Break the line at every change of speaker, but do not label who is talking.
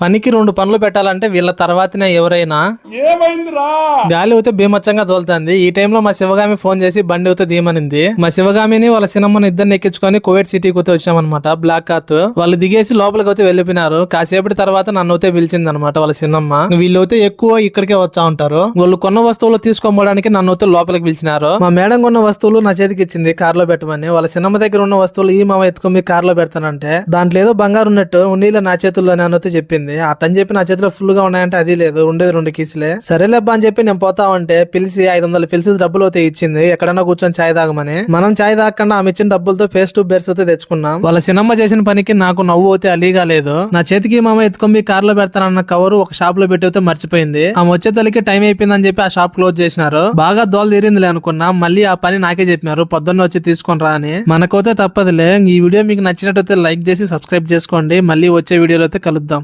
పనికి 2 పనులు పెట్టాలంటే వీళ్ళ తర్వాతనే ఎవరైనా. గాలి అయితే బీమచ్చంగా తోలుతుంది. ఈ టైంలో మా శివగామి ఫోన్ చేసి బండి అయితే దీమనింది. మా శివగామిని వాళ్ళ సినిమాని ఇద్దరిని ఎక్కించుకొని కువైట్ సిటీకి అయితే వచ్చామన్నమాట. బ్లాక్ కాత్ వాళ్ళు దిగేసి లోపలికి అయితే వెళ్ళిపోయినారు. కాసేపటి తర్వాత నన్ను అయితే పిలిచింది అనమాట వాళ్ళ సినిమా. వీళ్ళైతే ఎక్కువ ఇక్కడికే వచ్చా ఉంటారు. వాళ్ళు కొన్న వస్తువులు తీసుకోవడానికి నన్ను అయితే లోపలికి పిలిచినారు. మా మేడం కొన్న వస్తువులు నా చేతికి ఇచ్చింది కార్ లో పెట్టమని. వాళ్ళ సినిమా దగ్గర ఉన్న వస్తువులు ఈ మామ ఎత్తుకొని కార్ లో పెడతానంటే దాంట్లో ఏదో బంగారు ఉన్నట్టు ఉన్నీళ్ళ నా చేతుల్లోనే అని చెప్పింది. అట్టని చెప్పి నా చేతిలో ఫుల్ గా ఉన్నాయంటే అది లేదు, ఉండేది 2 కీసులే. సరేలేబ్బా అని చెప్పి నేను పోతా ఉంటే పిలిచి 500 పిలిచి డబ్బులు అయితే ఇచ్చింది. ఎక్కడన్నా కూర్చొని చాయ్ తాగమని. మనం చాయ్ తాగకుండా ఆమె ఇచ్చిన డబ్బులతో ఫేస్ టు బెర్స్ అయితే తెచ్చుకున్నాం. వాళ్ళ సినిమా చేసిన పనికి నాకు నవ్వు అయితే అలీగా లేదు. నా చేతికి మామ ఎత్తుకొని కార్ లో పెడతానన్న కవరు ఒక షాప్ లో పెట్టి అయితే మర్చిపోయింది. ఆమె వచ్చే తల్లికి టైం అయిపోయిందని చెప్పి ఆ షాప్ క్లోజ్ చేసినారు. బాగా దోలు తీరిందిలే అనుకున్నా. మళ్ళీ ఆ పని నాకే చెప్పినారు పొద్దున్న వచ్చి తీసుకొని రా అని. మనకైతే తప్పదులే. ఈ వీడియో మీకు నచ్చినట్టయితే లైక్ చేసి సబ్స్క్రైబ్ చేసుకోండి. మళ్ళీ వచ్చే వీడియోలో అయితే కలుద్దాం.